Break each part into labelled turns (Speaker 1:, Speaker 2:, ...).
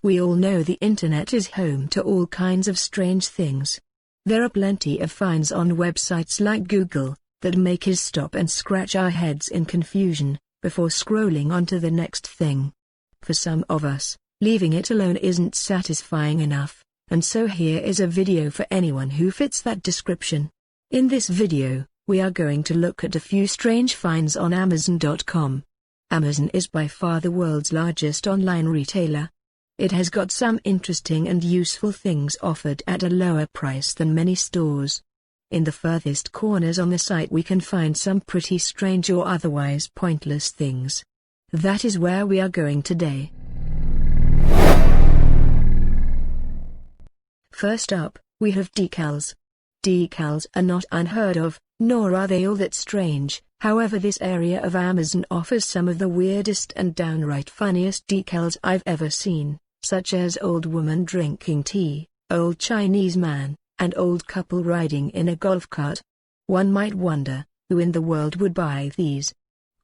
Speaker 1: We all know the internet is home to all kinds of strange things. There are plenty of finds on websites like Google that make us stop and scratch our heads in confusion before scrolling on to the next thing. For some of us, leaving it alone isn't satisfying enough, and so here is a video for anyone who fits that description. In this video, we are going to look at a few strange finds on Amazon.com. Amazon is by far the world's largest online retailer. It has got some interesting and useful things offered at a lower price than many stores. In the furthest corners on the site we can find some pretty strange or otherwise pointless things. That is where we are going today. First up, we have decals. Decals are not unheard of, nor are they all that strange. However, this area of Amazon offers some of the weirdest and downright funniest decals I've ever seen, such as old woman drinking tea, old Chinese man, and old couple riding in a golf cart. One might wonder, who in the world would buy these?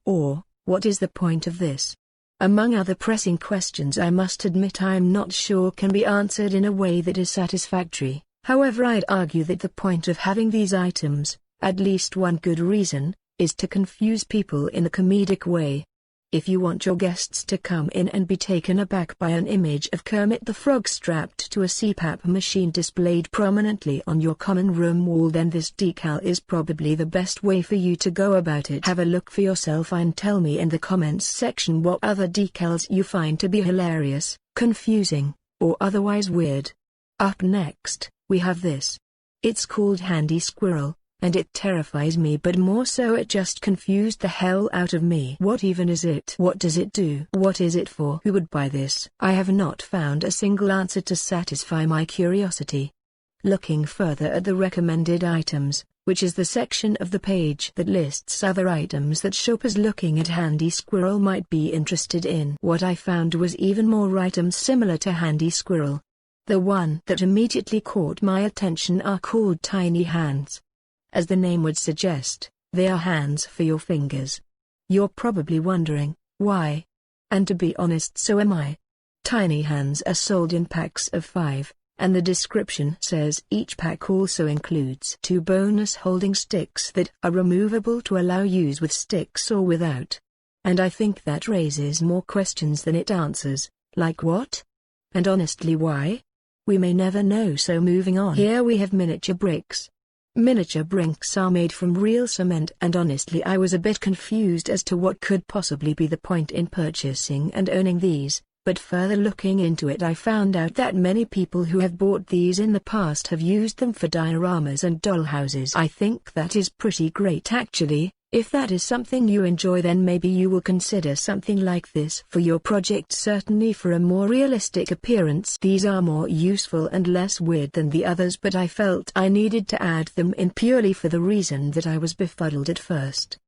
Speaker 1: Or, what is the point of this? Among other pressing questions I must admit I'm not sure can be answered in a way that is satisfactory. However, I'd argue that the point of having these items, at least one good reason, is to confuse people in a comedic way. If you want your guests to come in and be taken aback by an image of Kermit the Frog strapped to a CPAP machine displayed prominently on your common room wall, then this decal is probably the best way for you to go about it. Have a look for yourself and tell me in the comments section what other decals you find to be hilarious, confusing, or otherwise weird. Up next, we have this. It's called Handy Squirrel, and it terrifies me, but more so it just confused the hell out of me. What even is it? What does it do? What is it for? Who would buy this? I have not found a single answer to satisfy my curiosity. Looking further at the recommended items, which is the section of the page that lists other items that shoppers looking at Handy Squirrel might be interested in, what I found was even more items similar to Handy Squirrel. The one that immediately caught my attention are called tiny hands. As the name would suggest, they are hands for your fingers. You're probably wondering, why? And to be honest, so am I. Tiny hands are sold in packs of 5, and the description says each pack also includes 2 bonus holding sticks that are removable to allow use with sticks or without. And I think that raises more questions than it answers, like what? And honestly, why? We may never know, so moving on. Here we have miniature bricks. Miniature bricks are made from real cement, and honestly I was a bit confused as to what could possibly be the point in purchasing and owning these, but further looking into it I found out that many people who have bought these in the past have used them for dioramas and dollhouses. I think that is pretty great actually. If that is something you enjoy, then maybe you will consider something like this for your project. Certainly for a more realistic appearance, these are more useful and less weird than the others, but I felt I needed to add them in purely for the reason that I was befuddled at first.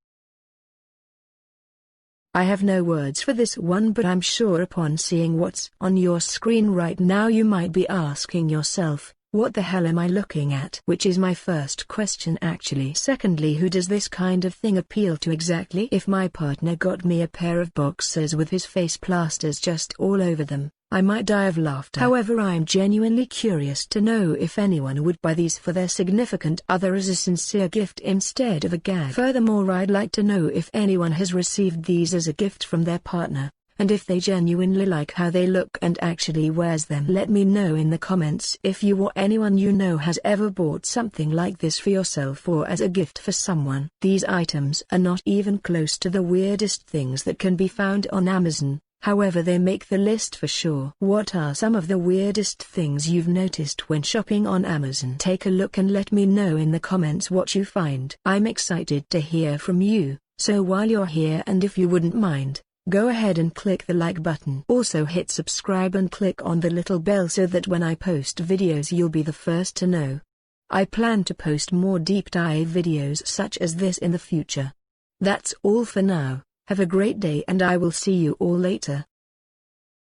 Speaker 1: I have no words for this one, but I'm sure upon seeing what's on your screen right now you might be asking yourself, what the hell am I looking at? Which is my first question actually. Secondly, who does this kind of thing appeal to exactly? If my partner got me a pair of boxers with his face plasters just all over them, I might die of laughter. However, I'm genuinely curious to know if anyone would buy these for their significant other as a sincere gift instead of a gag. Furthermore, I'd like to know if anyone has received these as a gift from their partner, and if they genuinely like how they look and actually wears them. Let me know in the comments if you or anyone you know has ever bought something like this for yourself or as a gift for someone. These items are not even close to the weirdest things that can be found on Amazon, however they make the list for sure. What are some of the weirdest things you've noticed when shopping on Amazon? Take a look and let me know in the comments what you find. I'm excited to hear from you, so while you're here, and if you wouldn't mind, go ahead and click the like button. Also hit subscribe and click on the little bell so that when I post videos you'll be the first to know. I plan to post more deep dive videos such as this in the future. That's all for now. Have a great day and I will see you all later.